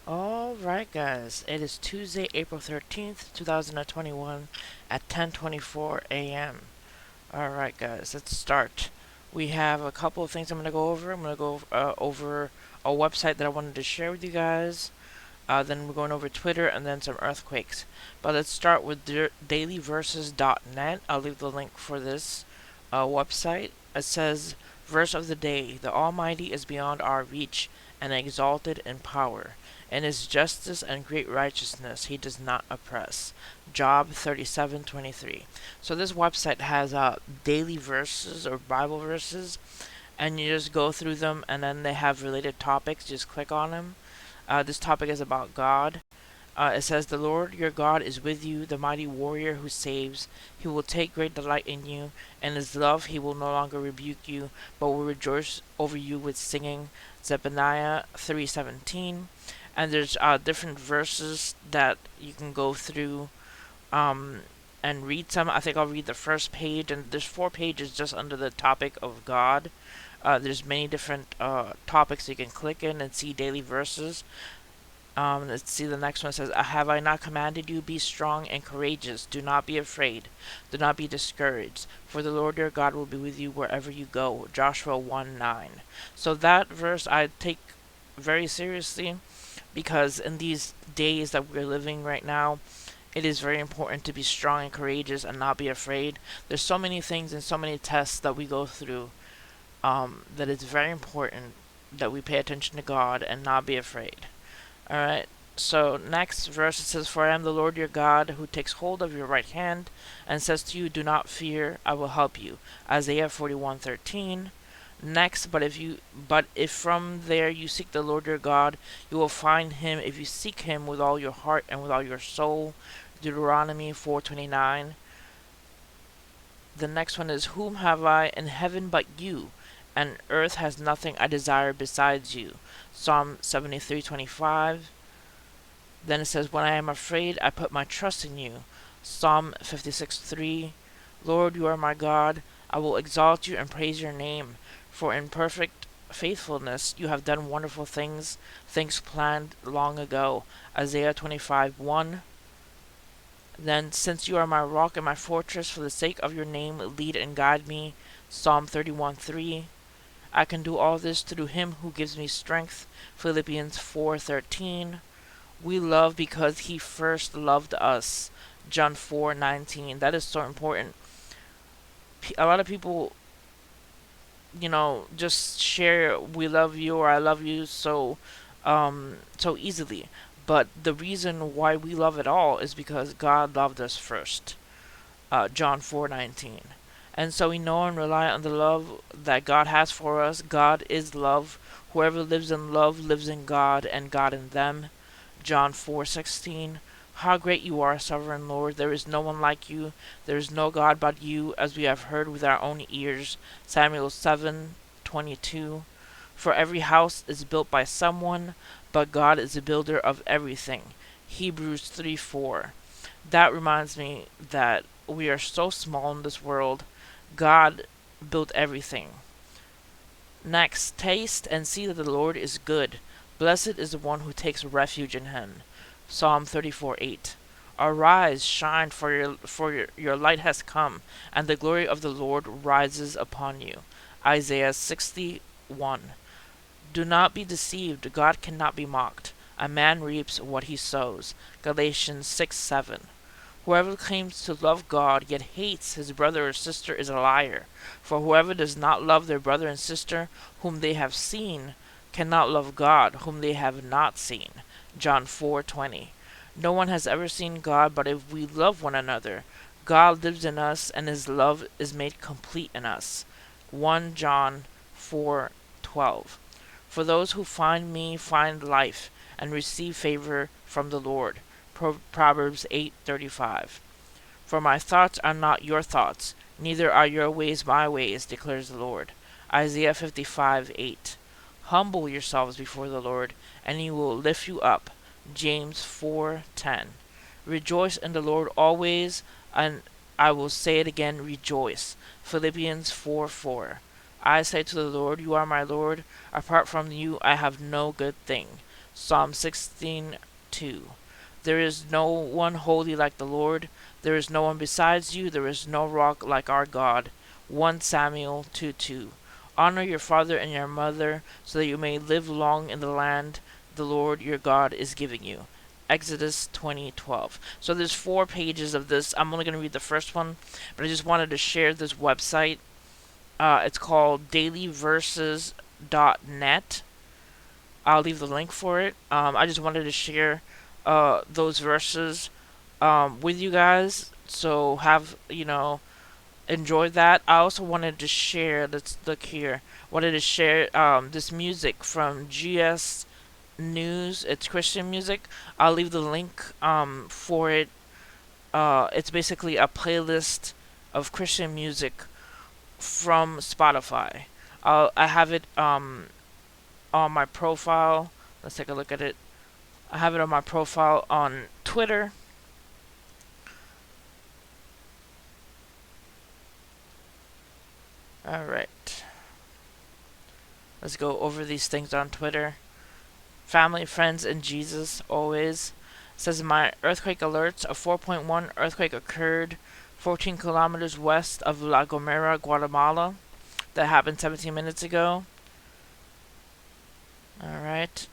Alright guys, it is Tuesday, April 13th, 2021 at 10:24 a.m. Alright guys, let's start. We have a couple of things I'm going to go over. I'm going to go over a website that I wanted to share with you guys. Then we're going over Twitter and then some earthquakes. But let's start with dailyverses.net. I'll leave the link for this website. It says, Verse of the day: The Almighty is beyond our reach and exalted in power. In his justice and great righteousness he does not oppress. Job 37:23. So this website has daily verses or Bible verses, and you just go through them, and then they have related topics. Just click on them. This topic is about God. It says, The Lord your God is with you, the mighty warrior who saves. He will take great delight in you. In his love he will no longer rebuke you, but will rejoice over you with singing. Zephaniah 3:17. And there's different verses that you can go through um, and read some. I think I'll read the first page, and there's 4 pages just under the topic of God. There's many different topics you can click in and see daily verses. Let's see, the next one says, Have I not commanded you? Be strong and courageous. Do not be afraid. Do not be discouraged. For the Lord your God will be with you wherever you go. Joshua 1:9. So that verse I take very seriously, because in these days that we're living right now, it is very important to be strong and courageous and not be afraid. There's so many things and so many tests that we go through, that it's very important that we pay attention to God and not be afraid. Alright, so next verse it says, For I am the Lord your God, who takes hold of your right hand, and says to you, Do not fear, I will help you. Isaiah 41:13. Next, but if from there you seek the Lord your God, you will find him if you seek him with all your heart and with all your soul. Deuteronomy 4:29. The next one is, Whom have I in heaven but you? And earth has nothing I desire besides you. Psalm 73:25. Then it says, When I am afraid, I put my trust in you. Psalm 56:3. Lord, you are my God. I will exalt you and praise your name. For in perfect faithfulness you have done wonderful things, things planned long ago. Isaiah 25:1. Then, since you are my rock and my fortress, for the sake of your name, lead and guide me. Psalm 31:3. I can do all this through him who gives me strength. Philippians 4:13. We love because he first loved us. John 4:19. That is so important. A lot of people, just share "we love you" or "I love you" so easily. But the reason why we love it all is because God loved us first. John 4:19. And so we know and rely on the love that God has for us. God is love. Whoever lives in love lives in God and God in them. John 4:16. How great you are, sovereign Lord. There is no one like you. There is no God but you, as we have heard with our own ears. Samuel 7:22. For every house is built by someone, but God is the builder of everything. Hebrews 3:4. That reminds me that we are so small in this world. God built everything. Next, taste and see that the Lord is good. Blessed is the one who takes refuge in him. Psalm 34:8. Arise, shine, for your light has come, and the glory of the Lord rises upon you. Isaiah 60:1. Do not be deceived, God cannot be mocked. A man reaps what he sows. Galatians 6:7. Whoever claims to love God yet hates his brother or sister is a liar. For whoever does not love their brother and sister whom they have seen cannot love God whom they have not seen. John 4:20. No one has ever seen God, but if we love one another, God lives in us and his love is made complete in us. 1 John 4:12. For those who find me find life and receive favor from the Lord. Proverbs 8:35. For my thoughts are not your thoughts, neither are your ways my ways, declares the Lord. Isaiah 55:8. Humble yourselves before the Lord, and he will lift you up. James 4:10. Rejoice in the Lord always, and I will say it again, rejoice. Philippians 4:4. I say to the Lord, you are my Lord. Apart from you, I have no good thing. Psalm 16:2. There is no one holy like the Lord. There is no one besides you. There is no rock like our God. 1 Samuel 2:2. Honor your father and your mother so that you may live long in the land the Lord your God is giving you. Exodus 20:12. So there's 4 pages of this. I'm only going to read the first one, but I just wanted to share this website. It's called dailyverses.net. I'll leave the link for it. I just wanted to share those verses with you guys. So enjoy that. I also wanted to share. Let's look here. Wanted to share this music from GS News. It's Christian music. I'll leave the link for it. It's basically a playlist of Christian music from Spotify. I have it on my profile. Let's take a look at it. I have it on my profile on Twitter. Alright. Let's go over these things on Twitter. Family, friends, and Jesus, always. It says my earthquake alerts, a 4.1 earthquake occurred 14 kilometers west of La Gomera, Guatemala. That happened 17 minutes ago. Alright.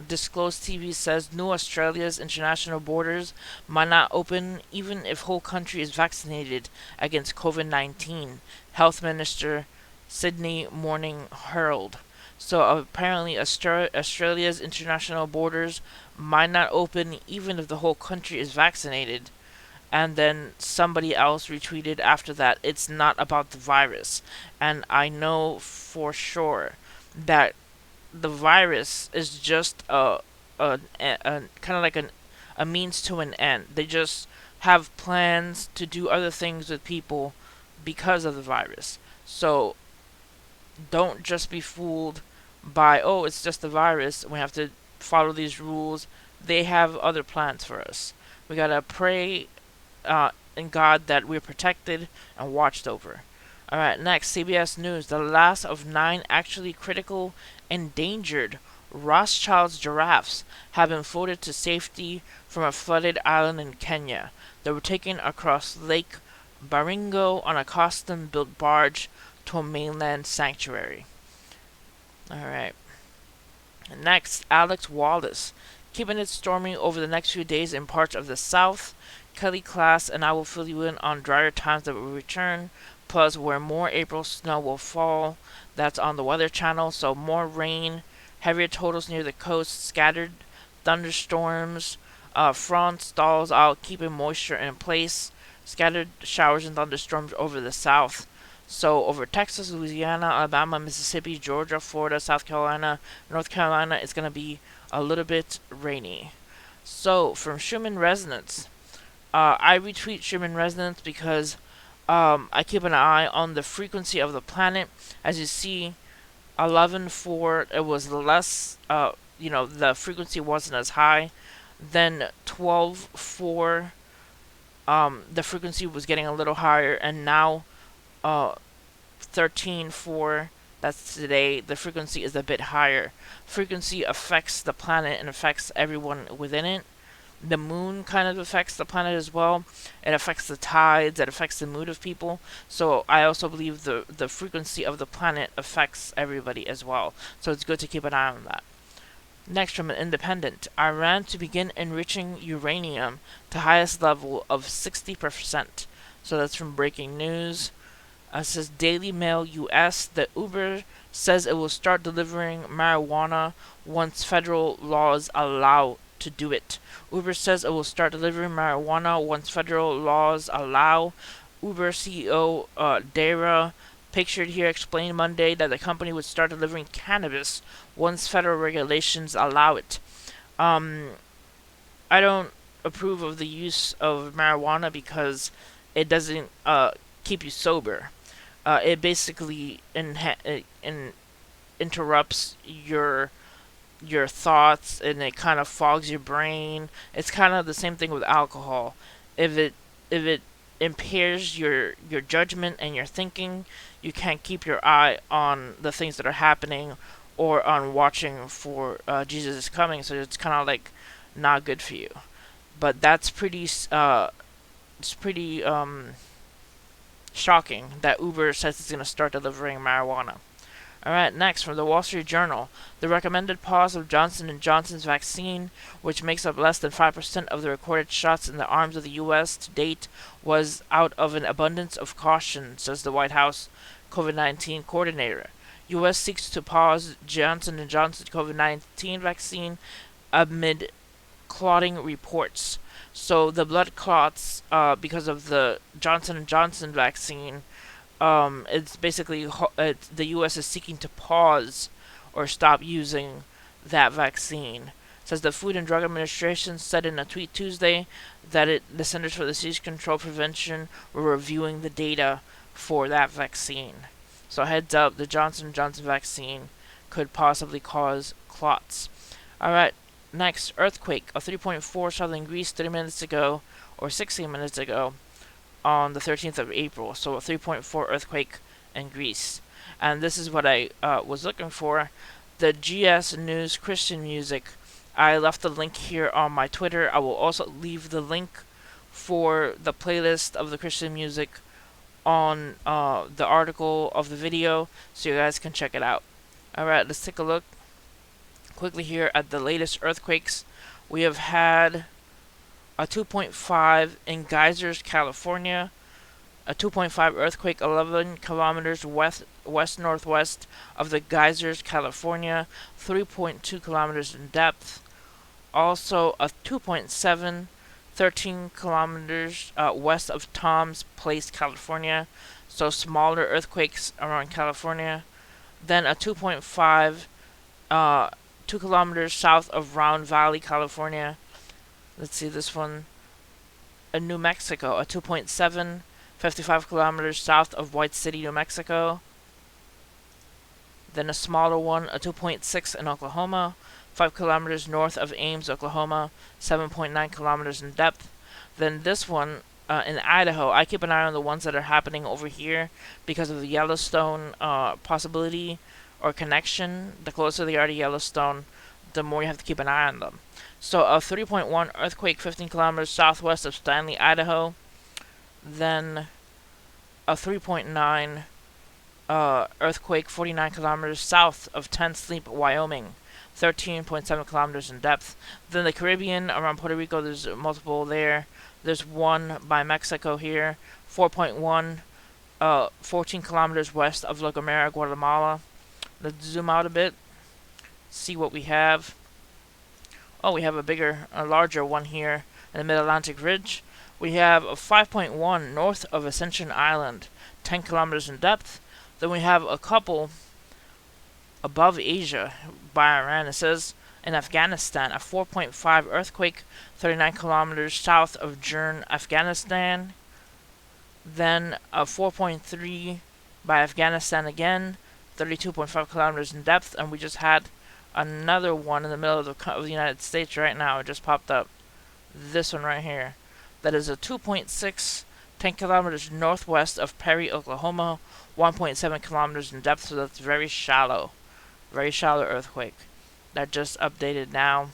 Disclosed TV says New Australia's international borders might not open even if whole country is vaccinated against COVID-19. Health Minister Sydney Morning Herald. So apparently Australia's international borders might not open even if the whole country is vaccinated. And then somebody else retweeted after that, it's not about the virus. And I know for sure that the virus is just a kind of like a means to an end. They just have plans to do other things with people because of the virus. So don't just be fooled by, oh, it's just the virus. We have to follow these rules. They have other plans for us. We gotta pray in God that we're protected and watched over. Alright, next, CBS News. The last of 9 actually critical endangered Rothschild's giraffes have been floated to safety from a flooded island in Kenya. They were taken across Lake Baringo on a custom-built barge to a mainland sanctuary. Alright. Next, Alex Wallace. Keeping it stormy over the next few days in parts of the south. Kelly Class and I will fill you in on drier times that will return, plus where more April snow will fall. That's on the Weather Channel, so more rain, heavier totals near the coast, scattered thunderstorms, front stalls out, keeping moisture in place, scattered showers and thunderstorms over the south. So over Texas, Louisiana, Alabama, Mississippi, Georgia, Florida, South Carolina, North Carolina, it's going to be a little bit rainy. So from Schumann Resonance, I retweet Schumann Resonance because I keep an eye on the frequency of the planet. As you see, 11.4, it was less, the frequency wasn't as high. Then 12.4, the frequency was getting a little higher. And now 13.4, that's today, the frequency is a bit higher. Frequency affects the planet and affects everyone within it. The moon kind of affects the planet as well. It affects the tides. It affects the mood of people. So I also believe the frequency of the planet affects everybody as well. So it's good to keep an eye on that. Next, from an independent, Iran to begin enriching uranium to highest level of 60%. So that's from Breaking News. It says Daily Mail US that Uber says it will start delivering marijuana once federal laws allow to do it. Uber says it will start delivering marijuana once federal laws allow. Uber CEO Dara, pictured here, explained Monday that the company would start delivering cannabis once federal regulations allow it. I don't approve of the use of marijuana because it doesn't keep you sober. It basically interrupts your thoughts, and it kind of fogs your brain. It's kind of the same thing with alcohol. If it impairs your judgment and your thinking, you can't keep your eye on the things that are happening or on watching for Jesus is coming. So it's kind of like not good for you. But that's pretty it's pretty shocking that Uber says it's going to start delivering marijuana. Alright, next from the Wall Street Journal. The recommended pause of Johnson & Johnson's vaccine, which makes up less than 5% of the recorded shots in the arms of the U.S. to date, was out of an abundance of caution, says the White House COVID-19 coordinator. U.S. seeks to pause Johnson & Johnson's COVID-19 vaccine amid clotting reports. So the blood clots because of the Johnson & Johnson vaccine, it's basically the U.S. is seeking to pause or stop using that vaccine. It says the Food and Drug Administration said in a tweet Tuesday that the Centers for Disease Control Prevention were reviewing the data for that vaccine. So heads up, the Johnson & Johnson vaccine could possibly cause clots. Alright, next, earthquake of 3.4 southern Greece 30 minutes ago, or 16 minutes ago, on the 13th of April. So a 3.4 earthquake in Greece. And this is what I was looking for. The GS News Christian Music. I left the link here on my Twitter. I will also leave the link for the playlist of the Christian music on the article of the video, so you guys can check it out. Alright, let's take a look quickly here at the latest earthquakes. We have had a 2.5 in Geysers, California, a 2.5 earthquake 11 kilometers west-northwest of the Geysers, California, 3.2 kilometers in depth. Also a 2.7 13 kilometers west of Tom's Place, California. So smaller earthquakes around California. Then a 2.5 2 kilometers south of Round Valley, California. Let's see this one. In New Mexico, a 2.7 55 kilometers south of White City, New Mexico. Then a smaller one, a 2.6 in Oklahoma, 5 kilometers north of Ames, Oklahoma, 7.9 kilometers in depth. Then this one in Idaho. I keep an eye on the ones that are happening over here because of the Yellowstone possibility or connection. The closer they are to Yellowstone, the more you have to keep an eye on them. So a 3.1 earthquake 15 kilometers southwest of Stanley, Idaho. Then a 3.9 earthquake 49 kilometers south of Ten Sleep, Wyoming. 13.7 kilometers in depth. Then the Caribbean, around Puerto Rico, there's multiple there. There's one by Mexico here. 4.1, 14 kilometers west of La Gomera, Guatemala. Let's zoom out a bit. See what we have. Oh, we have a larger one here in the Mid-Atlantic Ridge. We have a 5.1 north of Ascension Island, 10 kilometers in depth. Then we have a couple above Asia by Iran. It says in Afghanistan, a 4.5 earthquake 39 kilometers south of Jern, Afghanistan. Then a 4.3 by Afghanistan again, 32.5 kilometers in depth. And we just had another one in the middle of the United States right now. It just popped up. This one right here. That is a 2.6, 10 kilometers northwest of Perry, Oklahoma, 1.7 kilometers in depth. So that's very shallow earthquake. That just updated now.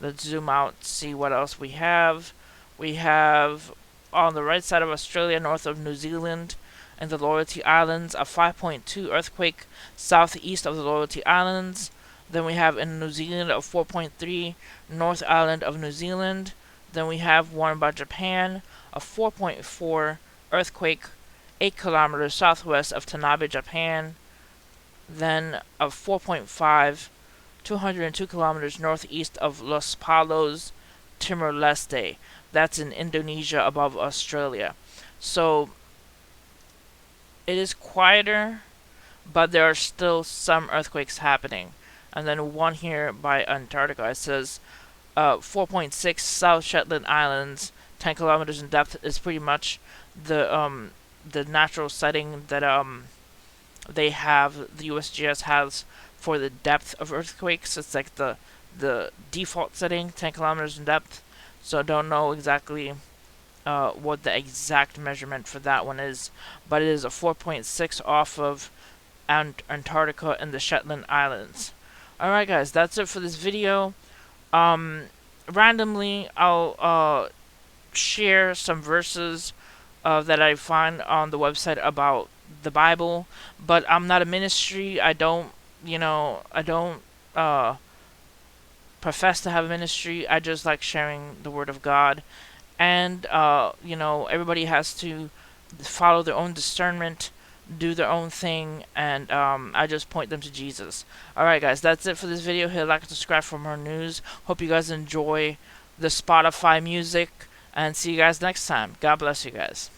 Let's zoom out, see what else we have. We have on the right side of Australia, north of New Zealand, and the Loyalty Islands, a 5.2 earthquake southeast of the Loyalty Islands. Then we have in New Zealand a 4.3 North Island of New Zealand. Then we have one by Japan, a 4.4 earthquake 8 kilometers southwest of Tanabe, Japan. Then a 4.5, 202 kilometers northeast of Los Palos, Timor-Leste. That's in Indonesia above Australia. So it is quieter, but there are still some earthquakes happening. And then one here by Antarctica. It says 4.6 South Shetland Islands, 10 kilometers in depth is pretty much the natural setting that they have, the USGS has for the depth of earthquakes. It's like the default setting, 10 kilometers in depth. So I don't know exactly what the exact measurement for that one is, but it is a 4.6 off of and Antarctica and the Shetland Islands. Alright guys, that's it for this video. Randomly I'll share some verses that I find on the website about the Bible, but I'm not a ministry. I don't, I don't profess to have a ministry. I just like sharing the Word of God, and everybody has to follow their own discernment, do their own thing, and I just point them to Jesus. Alright guys, that's it for this video. Hit like and subscribe for more news. Hope you guys enjoy the Spotify music, and see you guys next time. God bless you guys.